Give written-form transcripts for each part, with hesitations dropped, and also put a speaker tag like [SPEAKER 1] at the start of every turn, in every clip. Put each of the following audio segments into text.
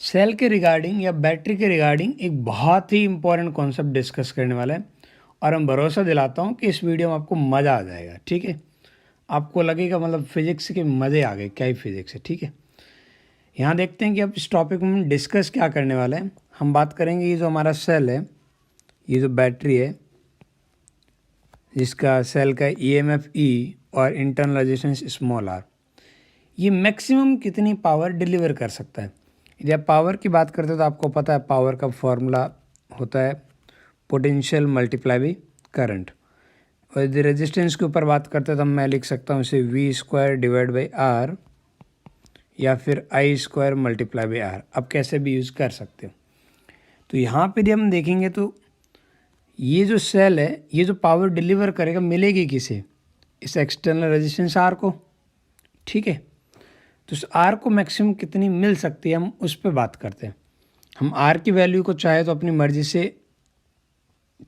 [SPEAKER 1] Cell के regarding या battery के रिगार्डिंग एक बहुत ही इंपॉर्टेंट कॉन्सेप्ट डिस्कस करने वाला है और हम भरोसा दिलाता हूँ कि इस वीडियो में आपको मज़ा आ जाएगा। ठीक है, आपको लगेगा मतलब फिजिक्स के मज़े आ गए, क्या ही फिजिक्स है। ठीक है, यहाँ देखते हैं कि अब इस टॉपिक में हम डिस्कस क्या करने वाले हैं। हम बात करेंगे ये जो हमारा सेल है, ये जो बैटरी है जिसका सेल का EMF E और इंटरनल रेजिस्टेंस स्मॉल r, ये मैक्सिमम कितनी पावर डिलीवर कर सकता है। यदि आप पावर की बात करते हो तो आपको पता है पावर का फॉर्मूला होता है पोटेंशियल मल्टीप्लाई बाई करंट। और यदि रेजिस्टेंस के ऊपर बात करते हैं तो मैं लिख सकता हूँ इसे V² डिवाइड बाई R या फिर I² मल्टीप्लाई बाई R। अब कैसे भी यूज़ कर सकते हो। तो यहाँ पे यदि हम देखेंगे तो ये जो सेल है, ये जो पावर डिलीवर करेगा मिलेगी किसे, इस एक्सटर्नल रेजिस्टेंस R को। ठीक है, तो इस R को मैक्सिमम कितनी मिल सकती है हम उस पर बात करते हैं। हम R की वैल्यू को चाहे तो अपनी मर्ज़ी से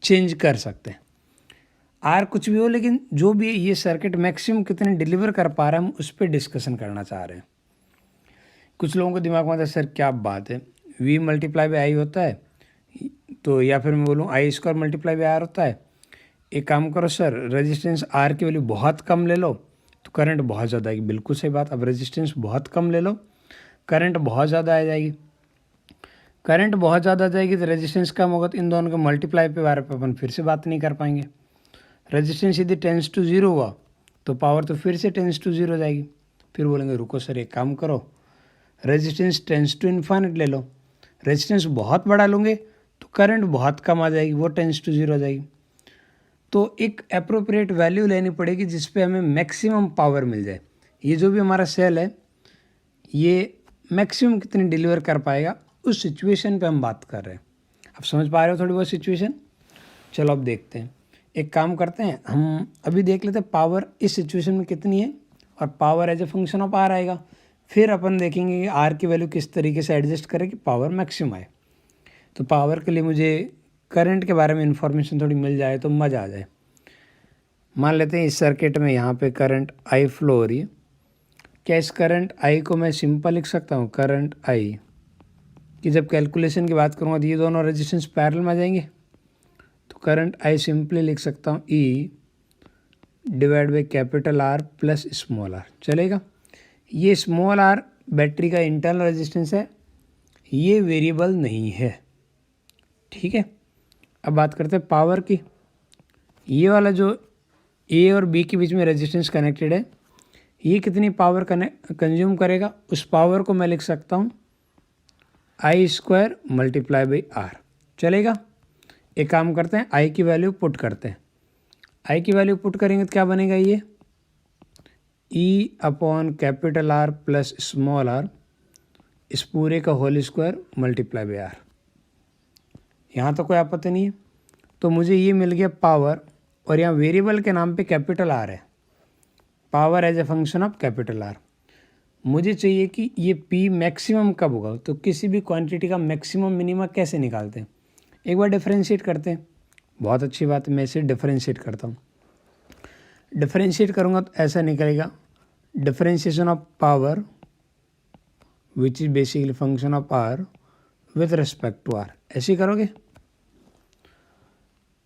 [SPEAKER 1] चेंज कर सकते हैं। R कुछ भी हो, लेकिन जो भी ये सर्किट मैक्सिमम कितने डिलीवर कर पा रहा है हम उस पर डिस्कशन करना चाह रहे हैं। कुछ लोगों को दिमाग में आता है सर क्या बात है, V मल्टीप्लाई बाई I होता है तो, या फिर मैं बोलूँ I² मल्टीप्लाई बाई R होता है। एक काम करो सर, रेजिस्टेंस R की वैल्यू बहुत कम ले लो तो करंट बहुत ज़्यादा आएगी। बिल्कुल सही बात। अब रेजिस्टेंस बहुत कम ले लो, करंट बहुत ज़्यादा आ जाएगी। करंट बहुत ज़्यादा आ जाएगी तो रेजिस्टेंस कम होगा तो इन दोनों के मल्टीप्लाई पे बारे पे अपन फिर से बात नहीं कर पाएंगे। रेजिस्टेंस यदि टेंस टू 0 हुआ तो पावर तो फिर से टेंस टू 0 हो जाएगी। फिर बोलेंगे रुको सर एक काम करो, रेजिस्टेंस टेंस टू इन्फाइनिट ले लो। रेजिस्टेंस बहुत बड़ा लोगे तो करंट बहुत कम आ जाएगी, वो टेंस टू 0 हो जाएगी। तो एक अप्रोप्रिएट वैल्यू लेनी पड़ेगी जिस पे हमें मैक्सिमम पावर मिल जाए। ये जो भी हमारा सेल है ये मैक्सिमम कितनी डिलीवर कर पाएगा उस सिचुएशन पे हम बात कर रहे हैं। अब समझ पा रहे हो थोड़ी बहुत सिचुएशन। चलो अब देखते हैं, एक काम करते हैं, हम अभी देख लेते हैं पावर इस सिचुएशन में कितनी है और power as a function of R आएगा। फिर अपन देखेंगे कि R की वैल्यू किस तरीके से एडजस्ट करें कि पावर मैक्सिमम आए। तो पावर के लिए मुझे करंट के बारे में इंफॉर्मेशन थोड़ी मिल जाए तो मज़ा आ जाए। मान लेते हैं इस सर्किट में यहाँ पे करंट I फ्लो हो रही है। क्या इस करंट I को मैं सिंपल लिख सकता हूँ, करंट I कि जब कैलकुलेशन की बात करूँगा तो ये दोनों रेजिस्टेंस पैरेलल में आ जाएंगे। तो करंट I सिंपली लिख सकता हूँ E divide by capital R plus small r। चलेगा। ये स्मॉल r बैटरी का इंटरनल रेजिस्टेंस है, ये वेरिएबल नहीं है। ठीक है, अब बात करते हैं पावर की। ये वाला जो A और B के बीच में रेजिस्टेंस कनेक्टेड है, ये कितनी पावर कंज्यूम करेगा, उस पावर को मैं लिख सकता हूँ I² मल्टीप्लाई बाई R। चलेगा। एक काम करते हैं, I की वैल्यू पुट करते हैं। I की वैल्यू पुट करेंगे तो क्या बनेगा, ये E upon capital R plus small r इस पूरे का whole square multiply by R। यहाँ तो कोई आपत्ति नहीं है। तो मुझे ये मिल गया पावर, और यहाँ वेरिएबल के नाम पे कैपिटल R है, power as a function of capital R। मुझे चाहिए कि ये P मैक्सिमम कब होगा। तो किसी भी क्वांटिटी का मैक्सिमम मिनिमम कैसे निकालते हैं, एक बार डिफरेंशिएट करते हैं। बहुत अच्छी बात है, मैं इसे डिफरेंशिएट करता हूँ। डिफरेंशिएट करूँगा तो ऐसा निकलेगा, differentiation of power which is basically function of R with respect to R। ऐसे ही करोगे,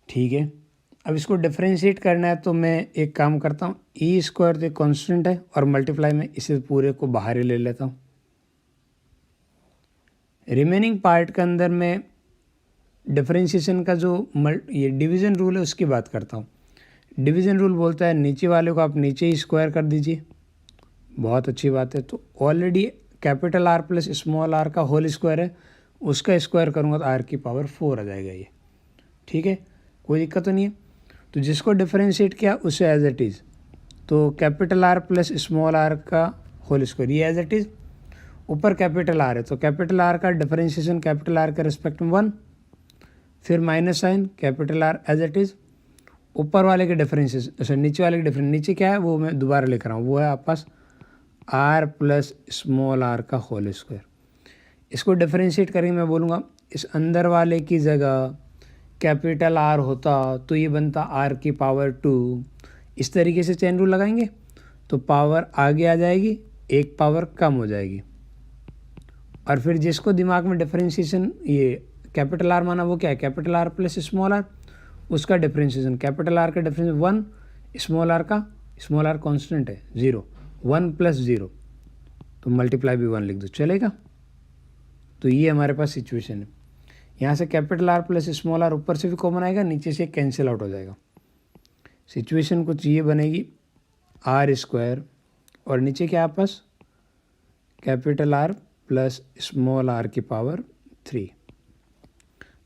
[SPEAKER 1] ठीक है। अब इसको डिफरेंशिएट करना है तो मैं एक काम करता हूँ, E² तो कांस्टेंट है और मल्टीप्लाई में इसे पूरे को बाहर ही ले लेता हूँ। रिमेनिंग पार्ट के अंदर मैं डिफरेंशिएशन का जो ये डिवीज़न रूल है उसकी बात करता हूँ। डिवीज़न रूल बोलता है नीचे वाले को आप नीचे ही स्क्वायर कर दीजिए। बहुत अच्छी बात है। तो already capital R plus small r का होल स्क्वायर है, उसका स्क्वायर करूँगा तो R की पावर 4 आ जाएगा ये। ठीक है, कोई दिक्कत तो नहीं है। तो जिसको डिफरेंशिएट किया उसे एज इट इज़, तो capital R plus small r का होल स्क्वायर ये एज इट इज़, ऊपर कैपिटल R है तो कैपिटल R का डिफरेंशिएशन कैपिटल R के रिस्पेक्ट में 1, फिर minus sign capital R as it is, ऊपर वाले के डिफरेंशिएशन, अच्छा नीचे वाले के डिफरेंस, नीचे क्या है वो मैं दोबारा लिख रहा हूँ, वो है आपके पास R प्लस स्मॉल r का होल स्क्वायर। इसको डिफरेंशिएट करेंगे, मैं बोलूँगा इस अंदर वाले की जगह कैपिटल R होता तो ये बनता R की पावर 2। इस तरीके से चेन रूल लगाएंगे तो पावर आगे आ जाएगी, एक पावर कम हो जाएगी। और फिर जिसको दिमाग में डिफरेंशिएशन ये कैपिटल आर माना वो क्या है, capital R plus small R, उसका डिफरेंशिएशन कैपिटल आर का डिफरेंस 1, स्मॉल आर कांस्टेंट है 0, 1 प्लस 0 तो मल्टीप्लाई भी 1 लिख दो चलेगा। तो ये हमारे पास सिचुएशन है। यहाँ से capital R plus small R ऊपर से भी कॉमन आएगा, नीचे से कैंसिल आउट हो जाएगा। सिचुएशन कुछ ये बनेगी आर स्क्वायर और नीचे क्या आपस capital R plus small R की पावर 3।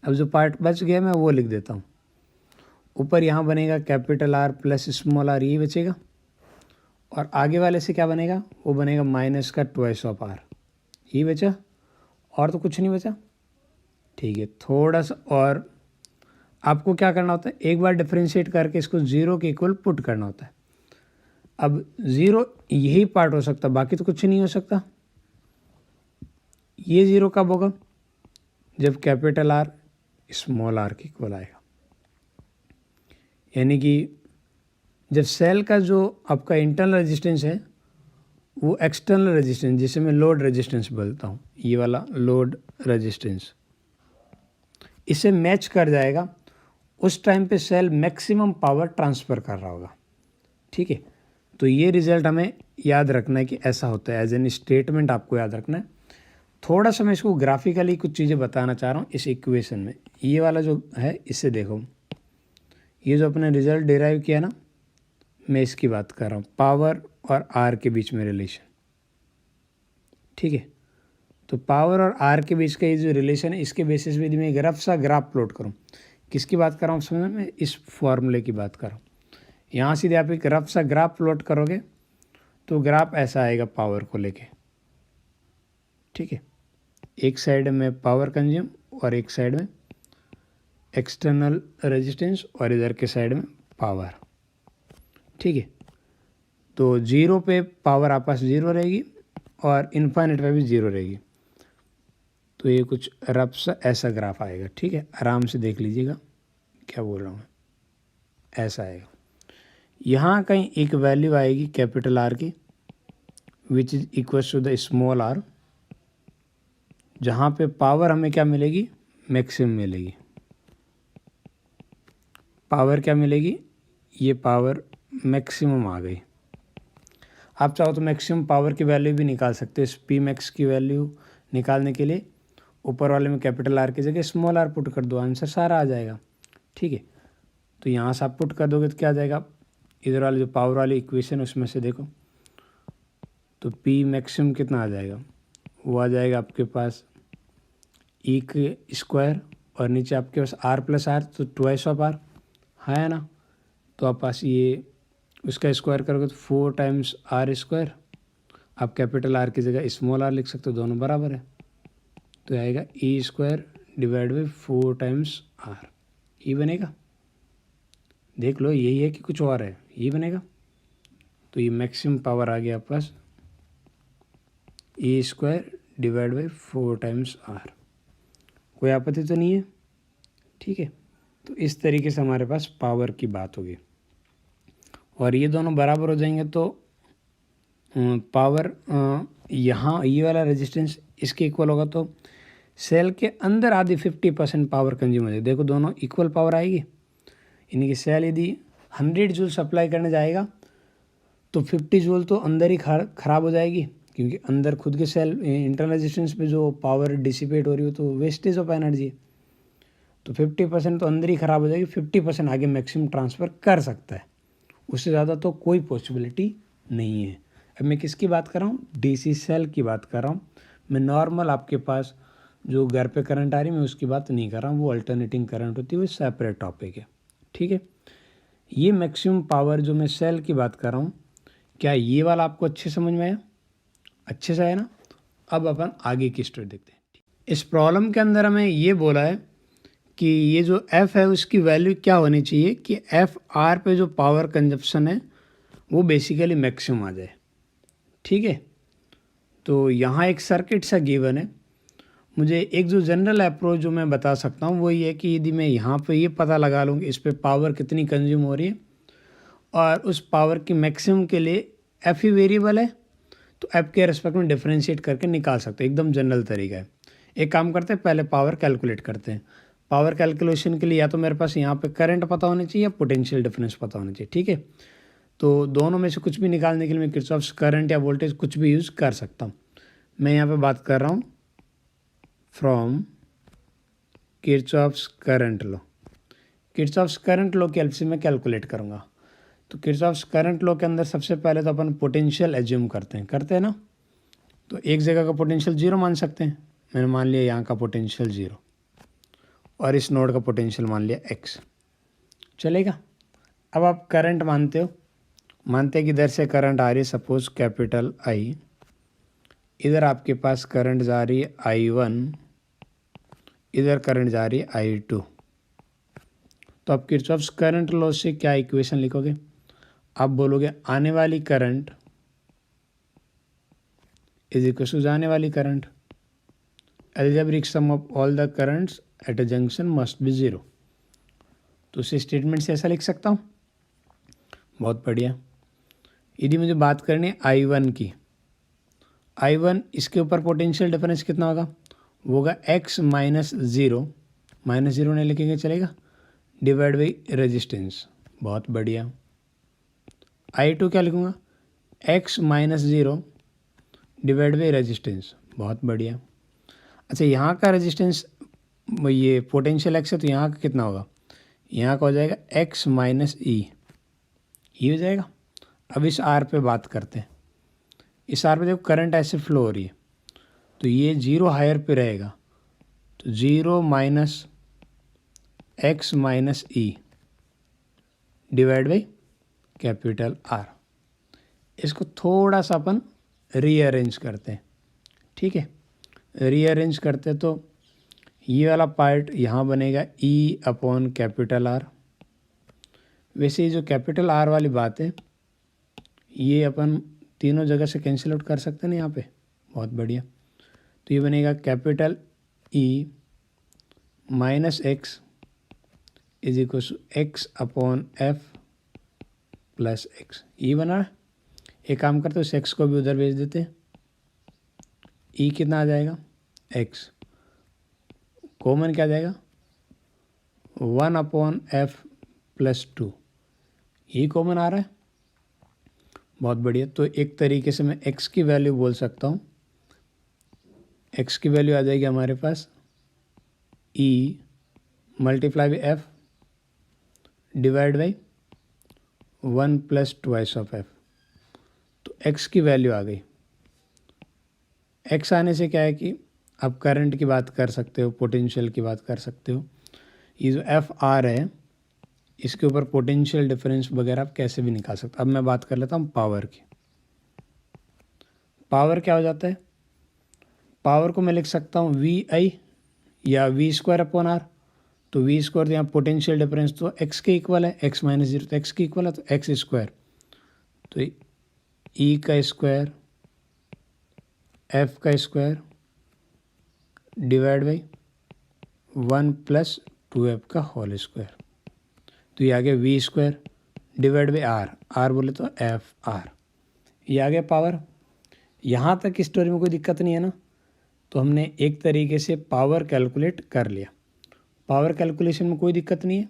[SPEAKER 1] अब जो पार्ट बच गया मैं वो लिख देता हूँ। ऊपर यहाँ बनेगा capital R plus small R, ये बचेगा, और आगे वाले से क्या बनेगा, वो बनेगा माइनस का ट्वाइस ऑफ आर, ये बचा, और तो कुछ नहीं बचा। ठीक है, थोड़ा सा और आपको क्या करना होता है, एक बार डिफरेंशिएट करके इसको 0 के इक्वल पुट करना होता है। अब 0 यही पार्ट हो सकता, बाकी तो कुछ नहीं हो सकता। ये 0 कब होगा, जब कैपिटल आर स्मॉल आर के इक्वल आएगा, यानी कि जब सेल का जो आपका इंटरनल रेजिस्टेंस है वो एक्सटर्नल रेजिस्टेंस, जिसे मैं लोड रेजिस्टेंस बोलता हूँ, ये वाला लोड रेजिस्टेंस, इसे मैच कर जाएगा, उस टाइम पे सेल मैक्सिमम पावर ट्रांसफ़र कर रहा होगा। ठीक है, तो ये रिज़ल्ट हमें याद रखना है कि ऐसा होता है, एज एन स्टेटमेंट आपको याद रखना है। थोड़ा सा मैं इसको ग्राफिकली कुछ चीज़ें बताना चाह रहा हूँ इस इक्वेशन में। ये वाला जो है इससे देखो, ये जो अपने रिज़ल्ट डिराइव किया ना, मैं इसकी बात कर रहा हूँ, पावर और आर के बीच में रिलेशन। ठीक है, तो पावर और आर के बीच का ये जो रिलेशन है, इसके बेसिस पे यदि मैं एक रफ सा ग्राफ प्लॉट करूँ, किसकी बात कर रहा हूँ समझ में, इस फॉर्मूले की बात कर रहा हूँ। यहाँ सीधे आप एक रफ सा ग्राफ प्लॉट करोगे तो ग्राफ ऐसा आएगा पावर को लेके। ठीक है, एक साइड में पावर कंज्यूम और एक साइड में एक्सटर्नल रेजिस्टेंस और इधर के साइड में पावर। ठीक है, तो 0 पे पावर आपस 0 रहेगी और इन्फाइनेट पे भी 0 रहेगी। तो ये कुछ रफ सा ऐसा ग्राफ आएगा। ठीक है, आराम से देख लीजिएगा क्या बोल रहा हूँ, ऐसा आएगा। यहाँ कहीं एक वैल्यू आएगी कैपिटल आर की, which is equal to the small R, जहाँ पे पावर हमें क्या मिलेगी, मैक्सिमम मिलेगी। पावर क्या मिलेगी, ये पावर मैक्सिमम आ गई। आप चाहो तो मैक्सिमम पावर की वैल्यू भी निकाल सकते हो। इस पी मैक्स की वैल्यू निकालने के लिए ऊपर वाले में कैपिटल आर की जगह स्मॉल आर पुट कर दो, आंसर सारा आ जाएगा। ठीक है, तो यहाँ से आप पुट कर दोगे तो क्या आ जाएगा, इधर वाले जो पावर वाली इक्वेशन उसमें से देखो तो पी मैक्सिमम कितना आ जाएगा, वो आ जाएगा आपके पास ई के स्क्वायर और नीचे आपके पास आर प्लस आर, तो ट्वाइस ऑफ आर है ना, तो आप पास ये उसका स्क्वायर करोगे तो 4 टाइम्स आर स्क्वायर। आप कैपिटल आर की जगह स्मॉल आर लिख सकते हो, दोनों बराबर है, तो आएगा E square divide by 4 times R, ये बनेगा। देख लो यही है कि कुछ और है, ये बनेगा। तो ये मैक्सिमम पावर आ गया आपके पास E square divide by 4 times R. कोई आपत्ति तो नहीं है? ठीक है, तो इस तरीके से हमारे पास पावर की बात होगी, और ये दोनों बराबर हो जाएंगे तो पावर यहाँ ये वाला रेजिस्टेंस इसके इक्वल होगा, तो सेल के अंदर आधी 50% पावर कंज्यूम हो जाएगी। देखो दोनों इक्वल पावर आएगी, यानी कि सेल यदि 100 जूल सप्लाई करने जाएगा तो 50 जूल तो अंदर ही ख़राब हो जाएगी, क्योंकि अंदर खुद के सेल इंटरनल रेजिस्टेंस पे जो पावर डिसिपेट हो रही हो तो वेस्टेज ऑफ एनर्जी है, तो 50% तो अंदर ही ख़राब हो जाएगी, 50% आगे मैक्सिमम ट्रांसफ़र कर सकता है, उससे ज़्यादा तो कोई पॉसिबिलिटी नहीं है। अब मैं किसकी बात कर रहा हूँ, डीसी सेल की बात कर रहा हूँ मैं। नॉर्मल आपके पास जो घर पे करंट आ रही मैं उसकी बात नहीं कर रहा हूँ, वो अल्टरनेटिंग करंट होती है, वो सेपरेट टॉपिक है। ठीक है, ये मैक्सिमम पावर जो मैं सेल की बात कर रहा हूँ, क्या ये वाला आपको अच्छे समझ में आया? अच्छे से आया ना? अब अपन आगे की स्टोरी देखते हैं। इस प्रॉब्लम के अंदर हमें ये बोला है कि ये जो F है उसकी वैल्यू क्या होनी चाहिए कि F R पे जो पावर कंजप्शन है वो बेसिकली मैक्सिमम आ जाए। ठीक है, तो यहाँ एक सर्किट सा गिवन है। मुझे एक जो जनरल अप्रोच जो मैं बता सकता हूँ वो ये है कि यदि मैं यहाँ पे ये पता लगा लूँ कि इस पे पावर कितनी कंज्यूम हो रही है और उस पावर की मैक्सिमम के लिए F ही वेरिएबल है, तो एफ के रेस्पेक्ट में डिफरेंशिएट करके निकाल सकते हैं, एकदम जनरल तरीका है। एक काम करते हैं, पहले पावर कैलकुलेट करते हैं। पावर कैलकुलेशन के लिए या तो मेरे पास यहाँ पे करंट पता होना चाहिए या पोटेंशियल डिफरेंस पता होना चाहिए, ठीक है। तो दोनों में से कुछ भी निकालने के लिए मैं किरचॉफ्स करंट या वोल्टेज कुछ भी यूज़ कर सकता हूँ। मैं यहाँ पे बात कर रहा हूँ from Kirchhoff's current law. Kirchhoff's current law की हेल्प से मैं कैलकुलेट करूँगा। तो किरचॉफ्स करंट लॉ के अंदर सबसे पहले तो अपन पोटेंशियल एज्यूम करते हैं ना। तो एक जगह का पोटेंशियल 0 मान सकते हैं। मैंने मान लिया यहाँ का पोटेंशियल 0 और इस नोड का पोटेंशियल मान लिया x, चलेगा। अब आप करंट मानते हैं कि इधर से करंट आ रही है सपोज कैपिटल I, इधर आपके पास करंट जा रही है I1, इधर करंट जा रही है I2। तो आप किरचॉफ्स करंट लॉ से क्या इक्वेशन लिखोगे? आप बोलोगे आने वाली करंट इज इक्वल टू जाने वाली current, algebraic sum of all the currents at a junction must be 0। तो उस स्टेटमेंट से ऐसा लिख सकता हूँ। बहुत बढ़िया। यदि मुझे बात करनी है I1 की, I1 इसके ऊपर पोटेंशियल डिफरेंस कितना होगा? वो होगा x माइनस ज़ीरो नहीं लिखेंगे चलेगा, डिवाइड बाई रेजिस्टेंस। बहुत बढ़िया। I2 क्या लिखूँगा? x minus zero divide by resistance. बहुत बढ़िया। अच्छा, यहाँ का रेजिस्टेंस ये पोटेंशियल x है तो यहाँ का कितना होगा? यहाँ का हो जाएगा x माइनस ई, ये हो जाएगा। अब इस R पे बात करते हैं। इस R पे देखो करंट ऐसे फ्लो हो रही है तो ये 0 हायर पे रहेगा, तो 0 minus x minus E divide by capital R। इसको थोड़ा सा अपन रीअरेंज करते हैं, ठीक है। रीअरेंज करते तो ये वाला पार्ट यहाँ बनेगा E अपॉन कैपिटल R। वैसे ये जो कैपिटल R वाली बात है ये अपन तीनों जगह से कैंसिल आउट कर सकते हैं ना यहाँ पे। बहुत बढ़िया। तो ये बनेगा capital E minus x is equal to x upon F plus x. ये बना। एक काम करते उस एक्स को भी उधर भेज देते हैं। E कितना आ जाएगा? x। कॉमन क्या आ जाएगा? 1 अपॉन एफ प्लस 2। ये कॉमन आ रहा है। बहुत बढ़िया। तो एक तरीके से मैं x की वैल्यू बोल सकता हूँ। x की वैल्यू आ जाएगी हमारे पास E multiply by F divide by 1 plus twice of F. तो x की वैल्यू आ गई। x आने से क्या है कि आप करंट की बात कर सकते हो, पोटेंशियल की बात कर सकते हो। ये जो एफ आर है इसके ऊपर पोटेंशियल डिफरेंस वगैरह आप कैसे भी निकाल सकते हो। अब मैं बात कर लेता हूँ पावर की। पावर क्या हो जाता है? पावर को मैं लिख सकता हूँ वी आई या वी स्क्वायर अपॉन आर। तो वी स्क्वायर यहाँ पोटेंशियल डिफरेंस तो एक्स के इक्वल है, एक्स माइनस जीरो तो एक्स के इक्वल है, तो एक्स स्क्वायर तो ई का स्क्वायर एफ का square divide by 1 plus 2f का होल स्क्वायर। तो ये आ गया V square divide by R बोले तो एफ आर। ये आ गया पावर। यहाँ तक स्टोरी में कोई दिक्कत नहीं है ना। तो हमने एक तरीके से पावर कैलकुलेट कर लिया। पावर कैलकुलेशन में कोई दिक्कत नहीं है।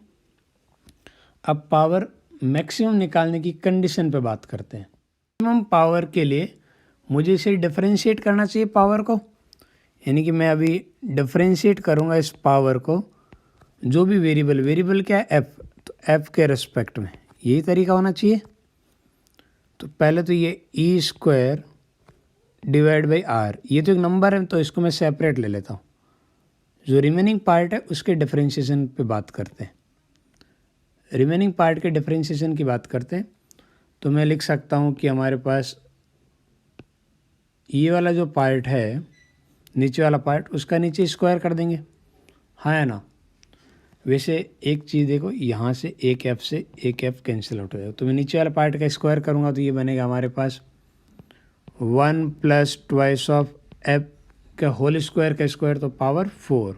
[SPEAKER 1] अब पावर मैक्सिमम निकालने की कंडीशन पे बात करते हैं। मैक्सिमम पावर के लिए मुझे इसे डिफरेंशिएट करना चाहिए पावर को, यानी कि मैं अभी डिफरेंशिएट करूँगा इस पावर को। जो भी वेरिएबल क्या है? एफ। तो एफ के रिस्पेक्ट में यही तरीका होना चाहिए। तो पहले तो ये ई स्क्वायर डिवाइड बाई आर, ये तो एक नंबर है तो इसको मैं सेपरेट ले लेता हूँ। जो रिमेनिंग पार्ट है उसके डिफरेंशिएशन पे बात करते हैं। रिमेनिंग पार्ट के डिफरेंशिएशन की बात करते हैं तो मैं लिख सकता हूँ कि हमारे पास ये वाला जो पार्ट है, नीचे वाला पार्ट, उसका नीचे स्क्वायर कर देंगे, हाँ है ना। वैसे एक चीज़ देखो, यहाँ से एक एफ कैंसिल आउट हो जाएगा। तो मैं नीचे वाले पार्ट का स्क्वायर करूँगा तो ये बनेगा हमारे पास 1 प्लस ट्वाइस ऑफ एफ का होल स्क्वायर का स्क्वायर तो पावर 4।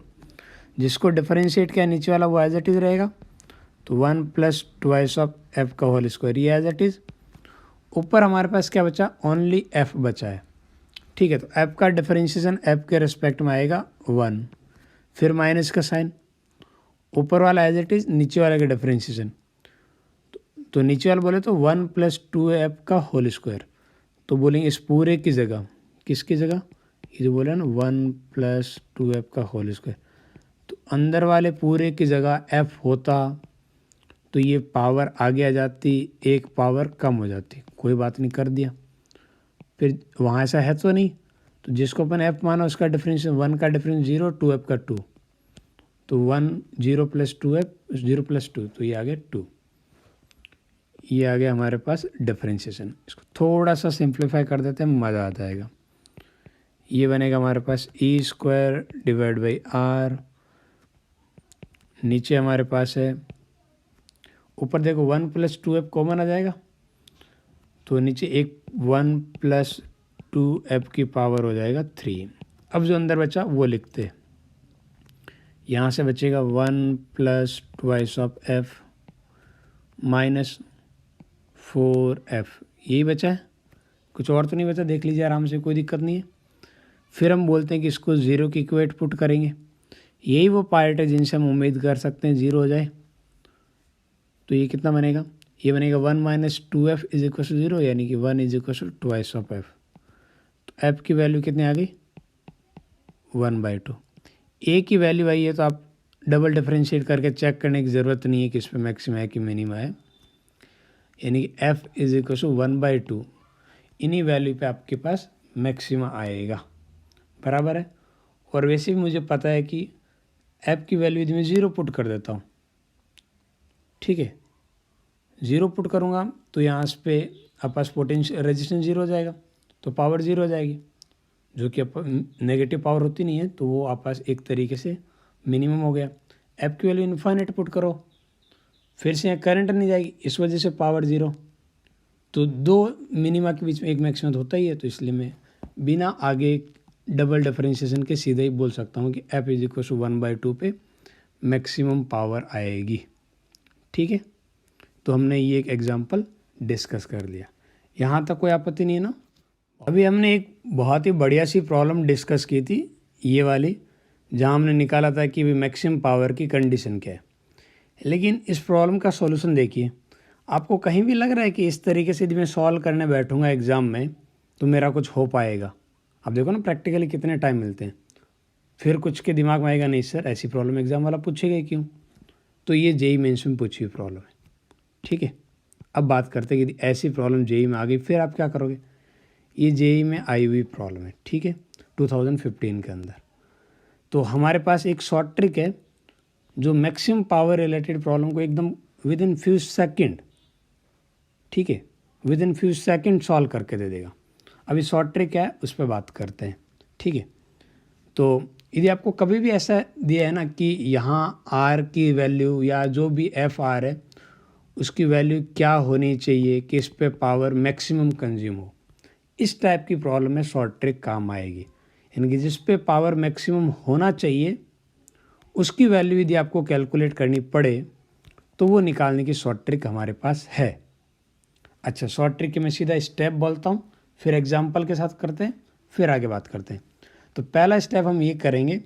[SPEAKER 1] जिसको डिफरेंशिएट किया नीचे वाला वो एज इट इज़ रहेगा। तो 1 प्लस ट्वाइस ऑफ एफ का होल स्क्वायर ये एज इट इज़। ऊपर हमारे पास क्या बचा, ओनली एफ बचा है। ठीक है, तो एफ का डिफरेंशिएशन एफ के रिस्पेक्ट में आएगा 1, फिर माइनस का साइन, ऊपर वाला एज इट इज़, नीचे वाले का डिफरेंशिएशन। तो नीचे वाला बोले तो 1 + 2f का होल स्क्वायर, तो बोलेंगे इस पूरे की जगह, किसकी जगह, ये जो बोला ना 1 + 2f का होल स्क्वायर, तो अंदर वाले पूरे की जगह f होता तो ये पावर आगे आ जाती, एक पावर कम हो जाती, कोई बात नहीं, कर दिया। फिर वहाँ ऐसा है तो नहीं, तो जिसको अपन f माना उसका डिफरेंस 1 का डिफरेंस 0, 2f का 2, तो 1 0 + 2f 0 + 2, तो ये आ गया 2। ये आ गया हमारे पास डिफरेंशिएशन। इसको थोड़ा सा सिंप्लीफाई कर देते हैं, मज़ा आ जाएगा। ये बनेगा हमारे पास e² / r, नीचे हमारे पास है, ऊपर देखो 1 + 2f कॉमन आ जाएगा, तो नीचे एक 1 + 2f की पावर हो जाएगा 3। अब जो अंदर बचा वो लिखते, यहाँ से बचेगा 1 + 2 ऑफ f माइनस 4f, यही बचा है, कुछ और तो नहीं बचा, देख लीजिए आराम से, कोई दिक्कत नहीं है। फिर हम बोलते हैं कि इसको 0 की इक्वेट पुट करेंगे, यही वो पार्ट है जिनसे हम उम्मीद कर सकते हैं 0 हो जाए। तो ये कितना बनेगा, ये बनेगा 1 - 2f = 0, यानी कि 1 = 2 ऑफ f। तो f की वैल्यू कितनी आ गई, 1/2। a की वैल्यू आई है तो आप डबल डिफरेंशिएट करके चेक करने की ज़रूरत नहीं है कि इस पर मैक्सिमा है कि मिनिमा है, यानी कि f = 1/2, इन्हीं वैल्यू पे आपके पास मैक्सिमा आएगा, बराबर है। और वैसे भी मुझे पता है कि f की वैल्यू यदि मैं 0 पुट कर देता हूँ, ठीक है, 0 पुट करूँगा तो यहाँ पे आपस पोटेंशियल रेजिस्टेंस 0 हो जाएगा, तो पावर 0 हो जाएगी, जो कि नेगेटिव पावर होती नहीं है, तो वो आपस एक तरीके से मिनिमम हो गया। f की वैल्यू इन्फाइनाइट पुट करो, फिर से यहाँ करंट नहीं जाएगी, इस वजह से पावर 0, तो दो मिनिमा के बीच में एक मैक्सिमम होता ही है, तो इसलिए मैं बिना आगे डबल डिफरेंशिएशन के सीधे ही बोल सकता हूँ कि f = 1/2 पे मैक्सिमम पावर आएगी। ठीक है, तो हमने ये एक एग्जांपल डिस्कस कर लिया, यहाँ तक कोई आपत्ति नहीं है ना। अभी हमने एक बहुत ही बढ़िया सी प्रॉब्लम डिस्कस की थी, ये वाली, जहाँ हमने निकाला था कि मैक्सिमम पावर की कंडीशन क्या है। लेकिन इस प्रॉब्लम का सॉल्यूशन देखिए, आपको कहीं भी लग रहा है कि इस तरीके से यदि मैं सॉल्व करने बैठूंगा एग्ज़ाम में तो मेरा कुछ हो पाएगा। आप देखो ना प्रैक्टिकली कितने टाइम मिलते हैं, फिर कुछ के दिमाग में आएगा नहीं सर ऐसी प्रॉब्लम एग्ज़ाम वाला पूछेगा ही क्यों। तो ये जेईई मेंस में पूछी हुई प्रॉब्लम है। ठीक है, अब बात करते हैं कि ऐसी प्रॉब्लम जेईई में आ गई, फिर आप क्या करोगे। ये जेईई में आई हुई प्रॉब्लम है, ठीक है, 2015 के अंदर। तो हमारे पास एक शॉर्ट ट्रिक है जो मैक्सिमम पावर रिलेटेड प्रॉब्लम को एकदम विद इन फ्यू सेकेंड, ठीक है, with in few second solve करके दे देगा। अभी शॉर्ट ट्रिक क्या है उस पर बात करते हैं। ठीक है, तो यदि आपको कभी भी ऐसा दिया है ना कि यहाँ आर की वैल्यू या जो भी एफ आर है उसकी वैल्यू क्या होनी चाहिए कि इस पे पावर मैक्सिमम कंज्यूम हो, इस टाइप की प्रॉब्लम में शॉर्ट ट्रिक काम आएगी। यानी कि जिस पे पावर मैक्सिमम होना चाहिए उसकी वैल्यू यदि आपको कैलकुलेट करनी पड़े तो वो निकालने की शॉर्ट ट्रिक हमारे पास है। अच्छा, शॉर्ट ट्रिक के मैं सीधा स्टेप बोलता हूँ, फिर एग्जांपल के साथ करते हैं, फिर आगे बात करते हैं। तो पहला स्टेप हम ये करेंगे,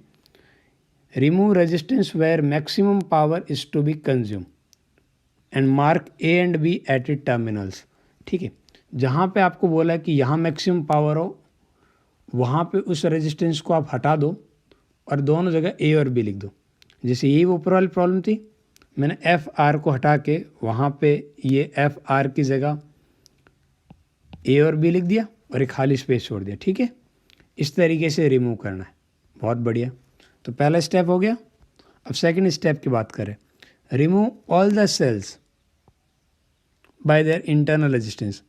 [SPEAKER 1] remove resistance where maximum power is to be consume and mark A and B at it terminals. ठीक है, जहाँ पे आपको बोला है कि यहाँ मैक्सिमम पावर हो वहाँ पे उस रेजिस्टेंस को आप हटा दो और दोनों जगह ए और बी लिख दो। जैसे यही ऊपर वाली प्रॉब्लम थी, मैंने एफ आर को हटा के वहाँ पे ये एफ आर की जगह ए और बी लिख दिया और एक खाली स्पेस छोड़ दिया। ठीक है, इस तरीके से रिमूव करना है। बहुत बढ़िया, तो पहला स्टेप हो गया। अब सेकंड स्टेप की बात करें, remove all the cells by their internal resistance.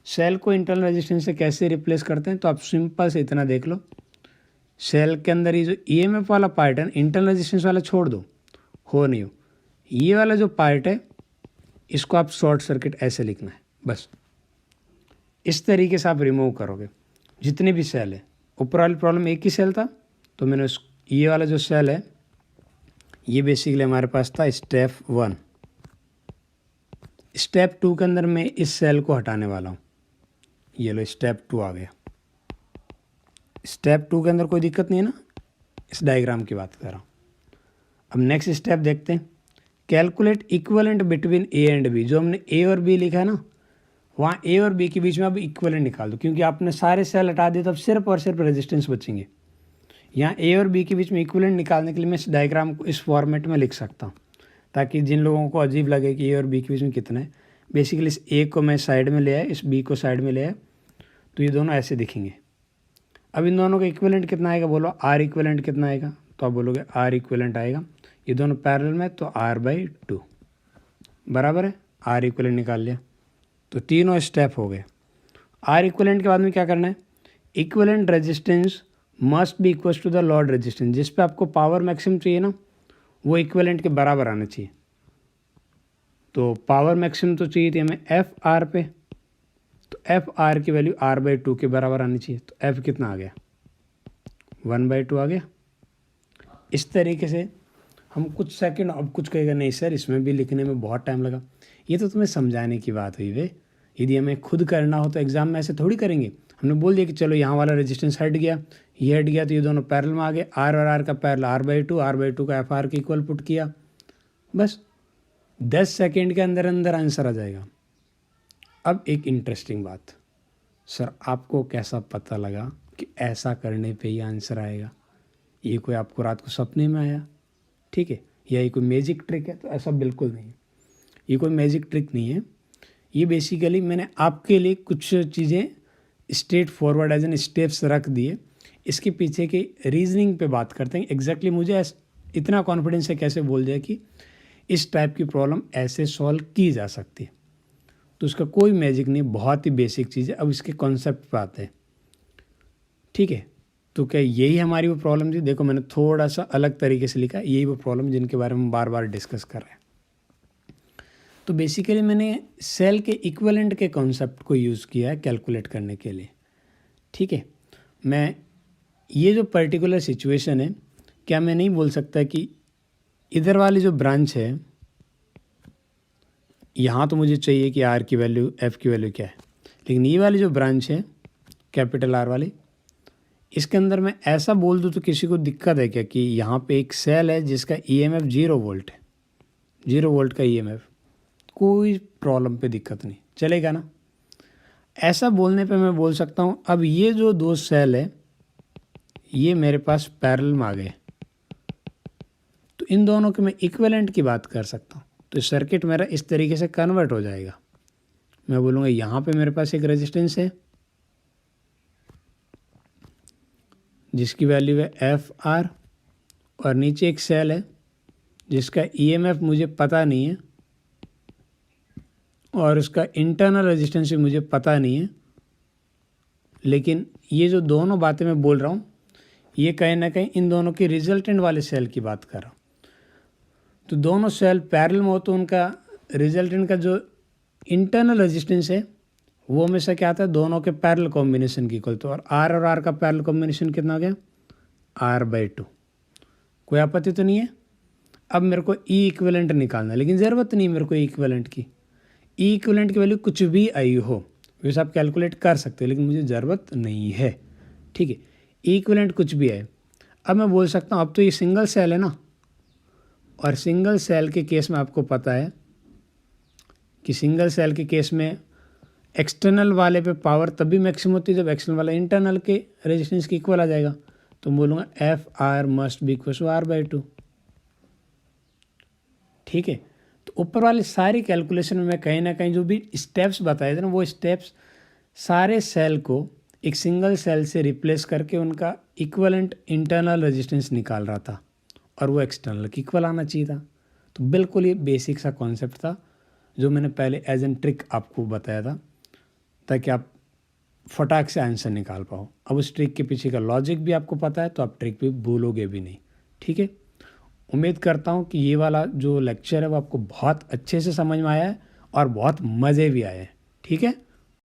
[SPEAKER 1] Cell को इंटरनल रेजिस्टेंस से कैसे रिप्लेस करते हैं, तो आप सिंपल से इतना देख लो, सेल के अंदर ये जो ईएमएफ वाला पार्ट है इंटरनल रेजिस्टेंस वाला छोड़ दो, हो नहीं हो, ये वाला जो पार्ट है इसको आप शॉर्ट सर्किट ऐसे लिखना है बस। इस तरीके से आप रिमूव करोगे जितने भी सेल है। ऊपर वाली प्रॉब्लम एक ही सेल था, तो मैंने ये वाला जो सेल है ये बेसिकली हमारे पास था स्टेप 1। स्टेप 2 के अंदर मैं इस सेल को हटाने वाला हूँ। ये लो स्टेप 2 आ गया। स्टेप 2 के अंदर कोई दिक्कत नहीं है ना, इस डायग्राम की बात कर रहा हूँ। अब नेक्स्ट स्टेप देखते हैं, calculate equivalent between A and B. जो हमने ए और बी लिखा है ना, वहाँ ए और बी के बीच में अब इक्विवेलेंट निकाल दो, क्योंकि आपने सारे सेल हटा दिए, तब सिर्फ और सिर्फ रेजिस्टेंस बचेंगे। यहाँ ए और बी के बीच में इक्विवेलेंट निकालने के लिए मैं इस डायग्राम को इस फॉर्मेट में लिख सकता हूँ, ताकि जिन लोगों को अजीब लगे कि ए और बी के बीच में कितना है। बेसिकली इस ए को मैं साइड में ले आया, इस बी को साइड में ले आया, तो ये दोनों ऐसे दिखेंगे। अब इन दोनों का इक्विवेलेंट कितना आएगा, बोलो आर इक्विवेलेंट कितना आएगा, तो आप बोलोगे आर इक्विवेलेंट आएगा, ये दोनों पैरेलल में, तो r/2 बराबर है, आर इक्विवेलेंट निकाल लिया। तो तीनों स्टेप हो गए। आर इक्विवेलेंट के बाद में क्या करना है, equivalent resistance must be equal to the load resistance. जिस पे आपको पावर मैक्सिमम चाहिए ना, वो इक्विवेलेंट के बराबर आना चाहिए। तो पावर मैक्सिमम तो चाहिए थी हमें एफ आर पे, तो एफ आर की वैल्यू r/2 के बराबर आनी चाहिए। तो एफ कितना आ गया, 1/2 आ गया। इस तरीके से हम कुछ सेकंड, अब कुछ कहेगा नहीं सर इसमें भी लिखने में बहुत टाइम लगा, ये तो तुम्हें समझाने की बात हुई वे। यदि हमें खुद करना हो तो एग्जाम में ऐसे थोड़ी करेंगे। हमने बोल दिया कि चलो यहाँ वाला रेजिस्टेंस हट गया, ये हट गया, तो ये दोनों पैरेलल में आ गए, आर और आर का पैरेलल r/2 का एफ आर के इक्वल पुट किया, बस 10 सेकेंड के अंदर अंदर आंसर आ जाएगा। अब एक इंटरेस्टिंग बात, सर आपको कैसा पता लगा कि ऐसा करने पे ही आंसर आएगा? ये कोई आपको रात को सपने में आया, ठीक है, या ये कोई मैजिक ट्रिक है? तो ऐसा बिल्कुल नहीं है, ये कोई मैजिक ट्रिक नहीं है। ये बेसिकली मैंने आपके लिए कुछ चीज़ें straightforward as an steps रख दिए। इसके पीछे के रीजनिंग पे बात करते हैं। एग्जैक्टली मुझे इतना कॉन्फिडेंस है कैसे बोल दिया कि इस टाइप की प्रॉब्लम ऐसे सॉल्व की जा सकती है। तो उसका कोई मैजिक नहीं, बहुत ही बेसिक चीज़ है। अब इसके कॉन्सेप्ट पे आते हैं, ठीक है। तो क्या यही हमारी वो प्रॉब्लम थी? देखो मैंने थोड़ा सा अलग तरीके से लिखा, यही वो प्रॉब्लम जिनके बारे में बार बार डिस्कस कर रहे हैं। तो बेसिकली मैंने सेल के इक्विवेलेंट के कॉन्सेप्ट को यूज़ किया है कैलकुलेट करने के लिए, ठीक है। मैं ये जो पर्टिकुलर सिचुएशन है, क्या मैं नहीं बोल सकता कि इधर वाली जो ब्रांच है, यहाँ तो मुझे चाहिए कि आर की वैल्यू, एफ की वैल्यू क्या है, लेकिन ये वाली जो ब्रांच है कैपिटल आर वाली, इसके अंदर मैं ऐसा बोल दूँ तो किसी को दिक्कत है क्या कि यहाँ पे एक सेल है जिसका ईएमएफ 0 वोल्ट है, 0 वोल्ट का ईएमएफ? कोई प्रॉब्लम पे दिक्कत नहीं, चलेगा ना? ऐसा बोलने पे मैं बोल सकता हूँ अब ये जो दो सेल है ये मेरे पास पैरेलल में आ गए, तो इन दोनों के मैं इक्विवेलेंट की बात कर सकता हूँ। तो सर्किट मेरा इस तरीके से कन्वर्ट हो जाएगा। मैं बोलूँगा यहाँ पे मेरे पास एक रेजिस्टेंस है जिसकी वैल्यू है एफ आर, और नीचे एक सेल है जिसका ईएमएफ मुझे पता नहीं है और उसका इंटरनल रेजिस्टेंस भी मुझे पता नहीं है। लेकिन ये जो दोनों बातें मैं बोल रहा हूँ, ये कहीं ना कहीं इन दोनों की रिजल्टेंट वाले सेल की बात कर रहा हूँ। तो दोनों सेल पैरेलल में हो तो उनका रिजल्टेंट का जो इंटरनल रेजिस्टेंस है वो हमेशा क्या आता है, दोनों के पैरेलल कॉम्बिनेशन की इक्वल। तो और आर का पैरेलल कॉम्बिनेशन कितना हो गया, r/2। कोई आपत्ति तो नहीं है? अब मेरे को ई इक्विवेलेंट निकालना है, लेकिन ज़रूरत नहीं मेरे को ई इक्विवेलेंट की। ई इक्विवेलेंट की वैल्यू कुछ भी आई हो वैसे आप कैलकुलेट कर सकते हो, लेकिन मुझे ज़रूरत नहीं है, ठीक है। ई इक्विवेलेंट कुछ भी है। अब मैं बोल सकता हूँ अब तो ये सिंगल सेल है ना, और सिंगल सेल के केस में आपको पता है कि सिंगल सेल के केस में एक्सटर्नल वाले पे पावर तभी मैक्सिमम होती है जब एक्सटर्नल वाला इंटरनल के रेजिस्टेंस की इक्वल आ जाएगा। तो बोलूँगा F R must be equal to r/2, ठीक है। तो ऊपर वाली सारी कैलकुलेशन में मैं कहीं ना कहीं जो भी स्टेप्स बताए थे ना, वो स्टेप्स सारे सेल को एक सिंगल सेल से रिप्लेस करके उनका इक्वलेंट इंटरनल रेजिस्टेंस निकाल रहा था, और वो एक्सटर्नल की इक्वल आना चाहिए था। तो बिल्कुल ये बेसिक सा कॉन्सेप्ट था जो मैंने पहले एज एन ट्रिक आपको बताया था, ताकि आप फटाक से आंसर निकाल पाओ। अब उस ट्रिक के पीछे का लॉजिक भी आपको पता है तो आप ट्रिक भी भूलोगे भी नहीं, ठीक है। उम्मीद करता हूँ कि ये वाला जो लेक्चर है वो आपको बहुत अच्छे से समझ में आया है और बहुत मज़े भी आए हैं, ठीक है।